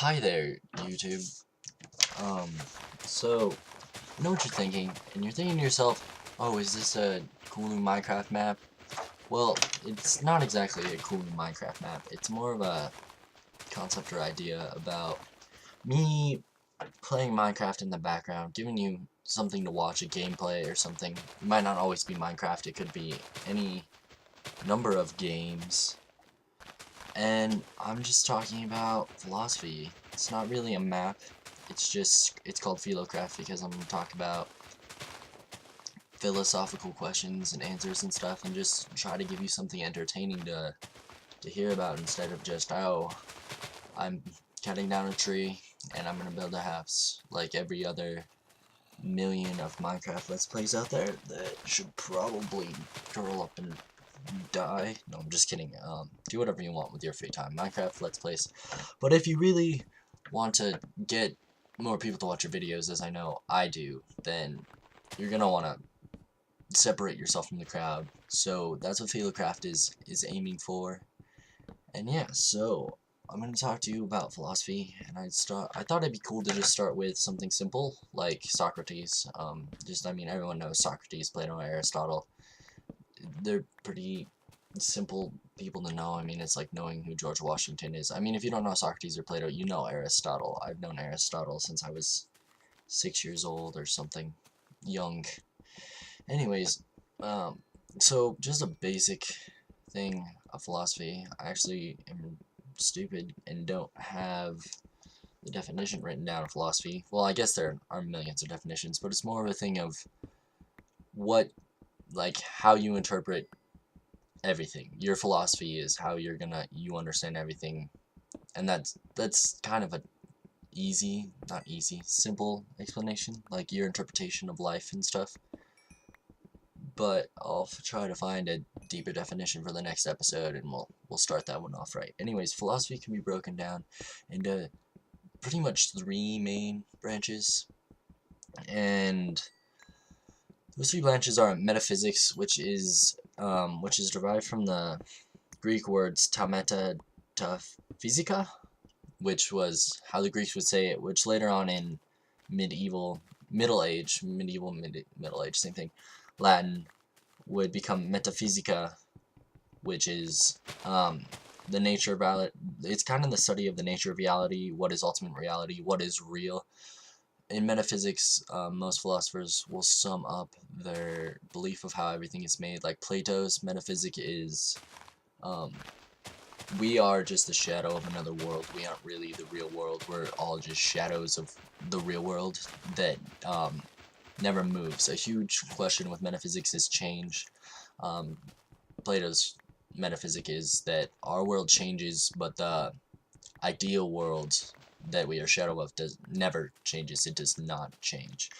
Hi there, YouTube. So, you know what you're thinking, and you're thinking to yourself, oh, is this a cool new Minecraft map? Well, it's not exactly a cool new Minecraft map. It's more of a concept or idea about me playing Minecraft in the background, giving you something to watch, a gameplay or something. It might not always be Minecraft, it could be any number of games. And I'm just talking about philosophy. It's not really a map. It's called PhiloCraft because I'm going to talk about philosophical questions and answers and stuff, and just try to give you something entertaining to hear about instead of just, oh, I'm cutting down a tree and I'm going to build a house, like every other million of Minecraft Let's Plays out there that should probably curl up and die. No, I'm just kidding. Do whatever you want with your free time. Minecraft Let's Plays. But if you really want to get more people to watch your videos, as I know I do, then you're gonna want to separate yourself from the crowd. So that's what PhiloCraft is aiming for. And yeah, so I'm gonna talk to you about philosophy, and I thought it'd be cool to just start with something simple like Socrates. I mean, everyone knows Socrates, Plato, Aristotle. They're pretty simple people to know. I mean, it's like knowing who George Washington is. I mean, if you don't know Socrates or Plato, you know Aristotle. I've known Aristotle since I was 6 years old or something young. Anyways, so just a basic thing of philosophy. I actually am stupid and don't have the definition written down of philosophy. Well, I guess there are millions of definitions, but it's more of a thing of how you interpret everything. Your philosophy is how you understand everything, and that's kind of a simple explanation, like your interpretation of life and stuff. But I'll try to find a deeper definition for the next episode, and we'll start that one off right. Anyways, philosophy can be broken down into pretty much 3 main branches, and those 3 branches are metaphysics, which is derived from the Greek words ta meta ta physica, which was how the Greeks would say it, which later on in Middle Age, same thing, Latin, would become metaphysica, which is the nature of reality. It's kind of the study of the nature of reality, what is ultimate reality, what is real. In metaphysics, most philosophers will sum up their belief of how everything is made. Like Plato's metaphysic is, we are just the shadow of another world. We aren't really the real world. We're all just shadows of the real world that never moves. A huge question with metaphysics is change. Plato's metaphysic is that our world changes, but the ideal world that we are shadow of never changes. It does not change.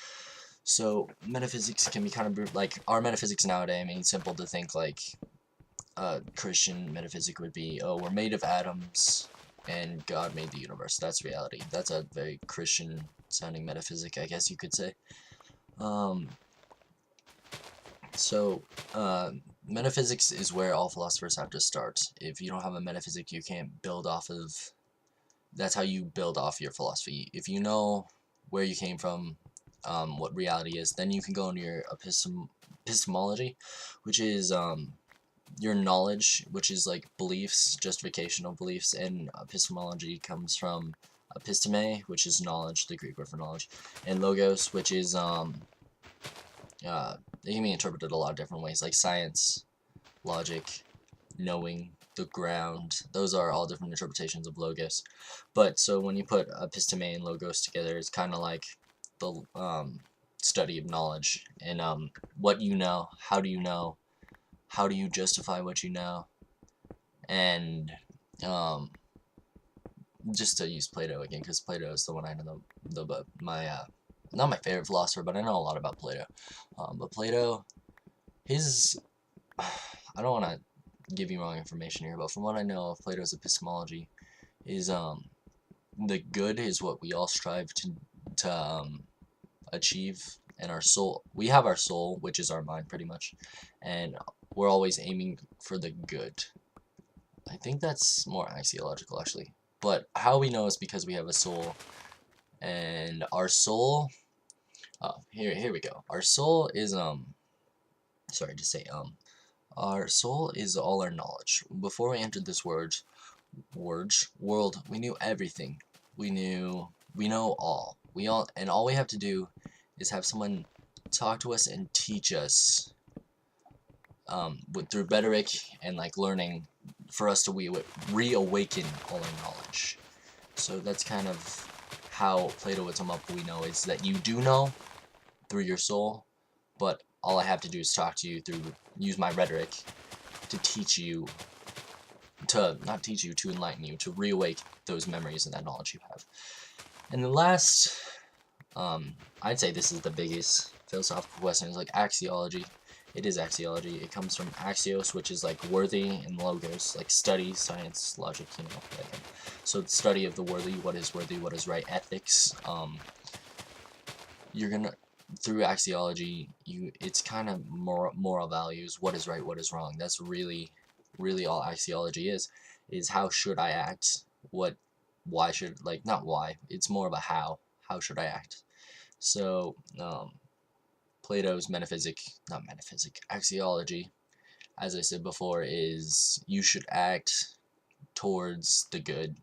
So metaphysics can be kind of like our metaphysics nowadays. I mean, simple to think like Christian metaphysic would be, oh, we're made of atoms and God made the universe. That's reality. That's a very Christian sounding metaphysic, I guess you could say. Metaphysics is where all philosophers have to start. If you don't have a metaphysic, you can't build off of. That's how you build off your philosophy. If you know where you came from, what reality is, then you can go into your epistemology, which is your knowledge, which is like beliefs, justificational beliefs, and epistemology comes from episteme, which is knowledge, the Greek word for knowledge, and logos, which is it can be interpreted a lot of different ways, like science, logic, knowing, the ground. Those are all different interpretations of logos. But so when you put episteme and logos together, it's kind of like the study of knowledge and what you know, how do you justify what you know, and just to use Plato again, because Plato is the one I know not my favorite philosopher, but I know a lot about Plato. But Plato, I don't want to give you wrong information here, but from what I know of Plato's epistemology, is the good is what we all strive to achieve, and our soul. We have our soul, which is our mind, pretty much, and we're always aiming for the good. I think that's more axiological, actually. But how we know is because we have a soul, and our soul, here we go. Our soul is, sorry to say, our soul is all our knowledge. Before we entered this world, we knew everything. We know all. And all we have to do is have someone talk to us and teach us, through rhetoric and like learning, for us to reawaken all our knowledge. So that's kind of how Plato would sum up what we know, is that you do know through your soul, but all I have to do is talk to you use my rhetoric to teach you, not teach you, to enlighten you, to reawake those memories and that knowledge you have. And the last, I'd say this is the biggest philosophical question, is like axiology. It is axiology. It comes from axios, which is like worthy, and logos, like study, science, logic, so the study of the worthy, what is right, ethics. You're gonna, through axiology, it's kind of moral values, what is right, what is wrong. That's really all axiology is how should I act, why should, like, not why, it's more of a how should I act. So Plato's axiology, as I said before, is you should act towards the good,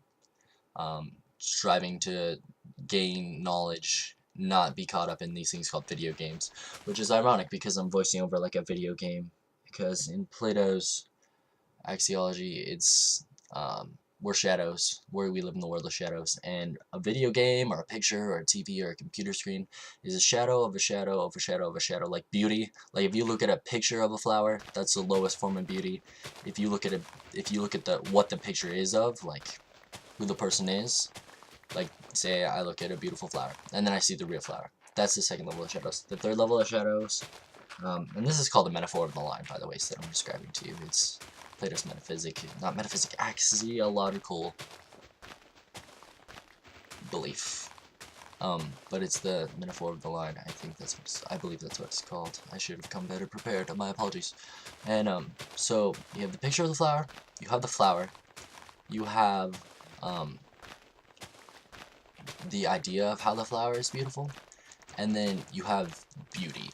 striving to gain knowledge, not be caught up in these things called video games, which is ironic because I'm voicing over like a video game, because in Plato's axiology, it's, we're shadows, where we live in the world of shadows, and a video game or a picture or a TV or a computer screen is a shadow of a shadow of a shadow of a shadow, like beauty. Like if you look at a picture of a flower, that's the lowest form of beauty. If you look at what the picture is of, like who the person is, like say I look at a beautiful flower and then I see the real flower, that's the second level of shadows. The third level of shadows, and this is called the metaphor of the line, by the way, so that I'm describing to you. It's Plato's axiological belief. But it's the metaphor of the line. I believe that's what it's called. I should have come better prepared. My apologies. And so you have the picture of the flower. You have the flower. You have the idea of how the flower is beautiful, and then you have beauty.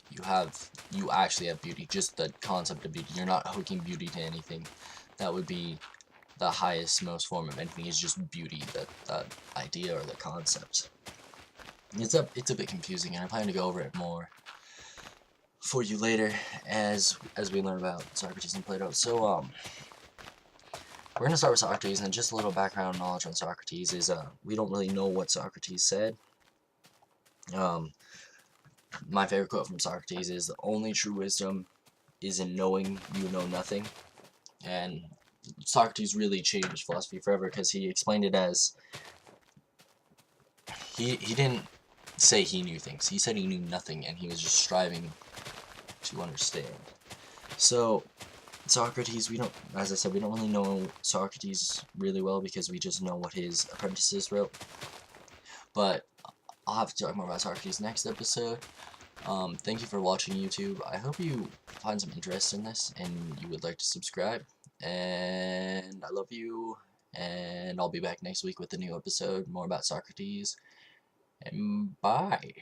You actually have beauty, just the concept of beauty. You're not hooking beauty to anything. That would be the highest, most form of anything, is just beauty, that idea or the concept. It's a bit confusing, and I plan to go over it more for you later as we learn about Socrates and Plato. So we're gonna start with Socrates, and just a little background knowledge on Socrates is we don't really know what Socrates said. My favorite quote from Socrates is, "The only true wisdom is in knowing you know nothing." And Socrates really changed philosophy forever, because he explained it as, he didn't say he knew things, he said he knew nothing, and he was just striving to understand. So Socrates, as I said, we don't really know Socrates really well, because we just know what his apprentices wrote. But I'll have to talk more about Socrates next episode. Thank you for watching, YouTube. I hope you find some interest in this and you would like to subscribe. And I love you, and I'll be back next week with a new episode, more about Socrates. And bye.